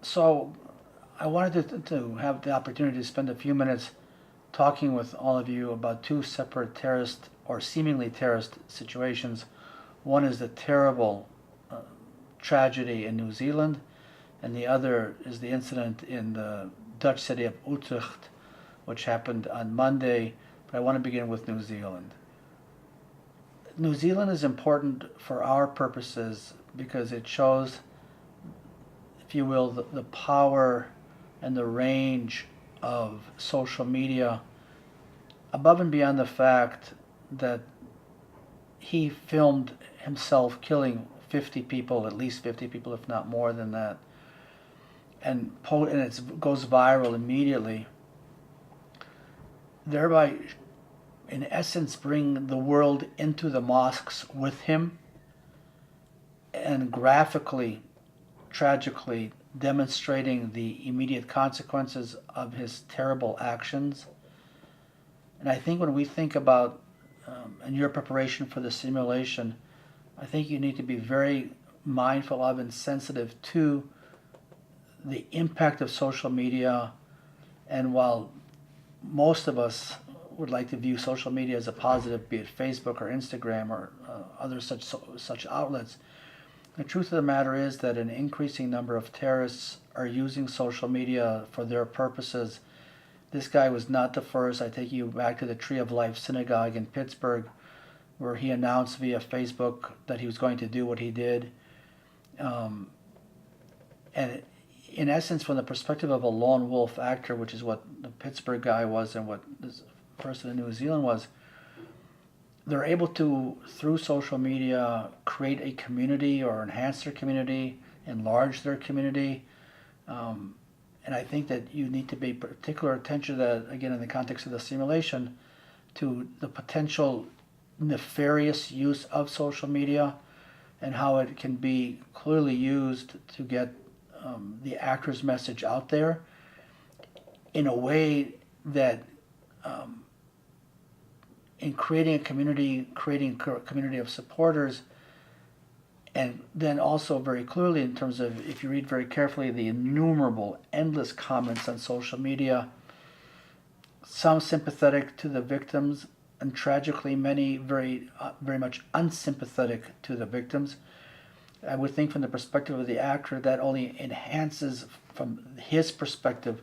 So I wanted to have the opportunity to spend a few minutes talking with all of you about two separate terrorist or seemingly terrorist situations. One is the terrible uh, tragedy in New Zealand, and the other is the incident in the Dutch city of Utrecht, which happened on Monday. But I want to begin with New Zealand. New Zealand is important for our purposes because it shows, if you will, the power and the range of social media above and beyond the fact that he filmed himself killing 50 people, at least 50 people, if not more than that, and it goes viral immediately, thereby, in essence, bring the world into the mosques with him and graphically, tragically demonstrating the immediate consequences of his terrible actions. And I think when we think about in your preparation for the simulation, I think you need to be very mindful of and sensitive to the impact of social media. And while most of us would like to view social media as a positive, be it Facebook or Instagram or other such outlets, the truth of the matter is that an increasing number of terrorists are using social media for their purposes. This guy was not the first. I take you back to the Tree of Life Synagogue in Pittsburgh, where he announced via Facebook that he was going to do what he did. Um, and in essence, from the perspective of a lone wolf actor, which is what the Pittsburgh guy was and what this person in New Zealand was, they're able to, through social media, create a community or enhance their community, enlarge their community. Um, and I think that you need to pay particular attention to that, again, in the context of the simulation, to the potential nefarious use of social media and how it can be clearly used to get the actor's message out there in a way that, um, in creating a community of supporters, and then also very clearly in terms of, if you read very carefully, the innumerable, endless comments on social media, some sympathetic to the victims, and tragically many very much unsympathetic to the victims. I would think from the perspective of the actor that only enhances, from his perspective,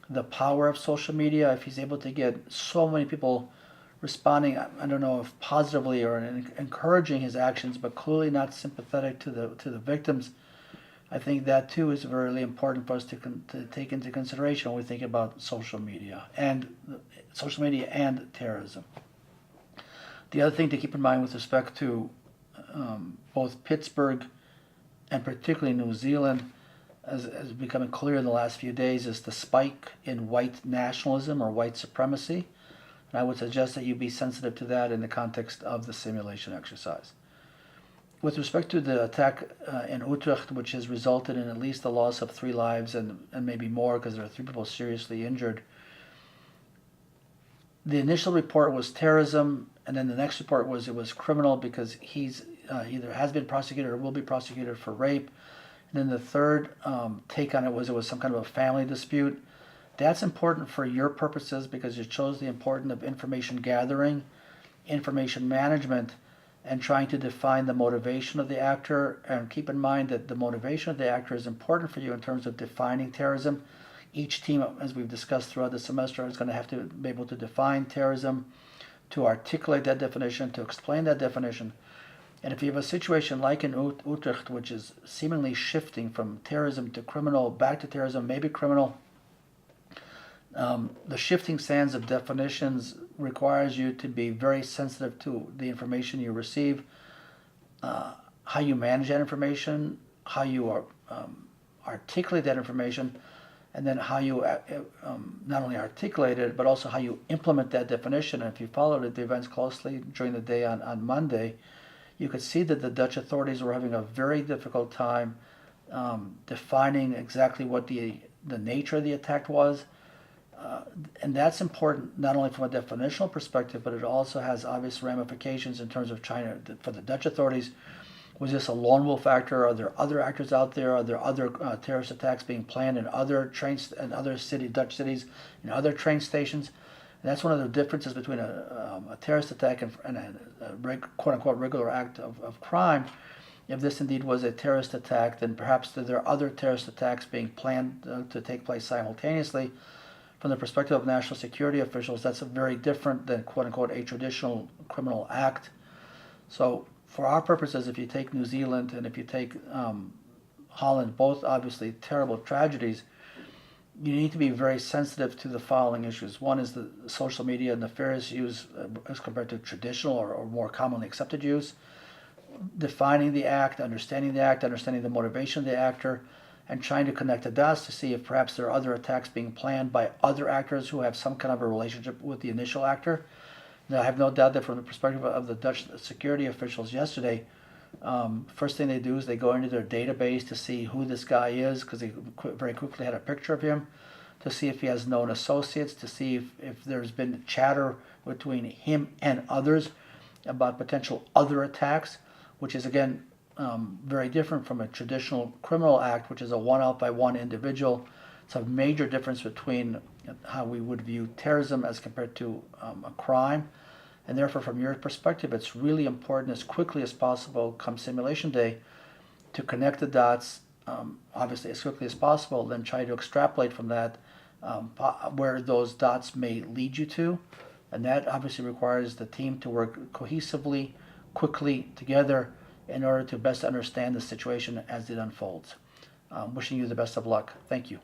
the power of social media. If he's able to get so many people responding, I don't know if positively or encouraging his actions, but clearly not sympathetic to the victims, I think that too is really important for us to take into consideration when we think about social media and terrorism. The other thing to keep in mind with respect to both Pittsburgh and particularly New Zealand, as becoming clear in the last few days, is the spike in white nationalism or white supremacy. And I would suggest that you be sensitive to that in the context of the simulation exercise. With respect to the attack in Utrecht, which has resulted in at least the loss of 3 lives and maybe more because there are 3 people seriously injured, the initial report was terrorism, and then the next report was it was criminal because he's either has been prosecuted or will be prosecuted for rape. And then the third take on it was some kind of a family dispute. That's important for your purposes because it shows the importance of information gathering, information management, and trying to define the motivation of the actor. And keep in mind that the motivation of the actor is important for you in terms of defining terrorism. Each team, as we've discussed throughout the semester, is going to have to be able to define terrorism, to articulate that definition, to explain that definition. And if you have a situation like in Utrecht, which is seemingly shifting from terrorism to criminal, back to terrorism, maybe criminal, the shifting sands of definitions requires you to be very sensitive to the information you receive, how you manage that information, how you articulate that information, and then how you not only articulate it, but also how you implement that definition. And if you followed the events closely during the day on Monday, you could see that the Dutch authorities were having a very difficult time defining exactly what the nature of the attack was. And that's important not only from a definitional perspective, but it also has obvious ramifications in terms of China, for the Dutch authorities, Was this a lone wolf actor? Are there other actors out there? Are there other terrorist attacks being planned in other Dutch cities, in other train stations? And that's one of the differences between a terrorist attack and a quote unquote regular act of crime. If this indeed was a terrorist attack, then perhaps there are other terrorist attacks being planned to take place simultaneously. From the perspective of national security officials, that's very different than quote unquote a traditional criminal act. So for our purposes, if you take New Zealand and if you take Holland, both obviously terrible tragedies, you need to be very sensitive to the following issues. One is the social media nefarious use as compared to traditional or more commonly accepted use. Defining the act, understanding the motivation of the actor, and trying to connect the dots to see if perhaps there are other attacks being planned by other actors who have some kind of a relationship with the initial actor. Now, I have no doubt that from the perspective of the Dutch security officials yesterday, first thing they do is they go into their database to see who this guy is, because they very quickly had a picture of him, to see if he has known associates, to see if there's been chatter between him and others about potential other attacks, which is again very different from a traditional criminal act, which is a one-out by one individual. It's a major difference between how we would view terrorism as compared to a crime. And therefore, from your perspective, it's really important as quickly as possible, come simulation day, to connect the dots, obviously as quickly as possible, then try to extrapolate from that where those dots may lead you to. And that obviously requires the team to work cohesively, quickly together in order to best understand the situation as it unfolds. Wishing you the best of luck. Thank you.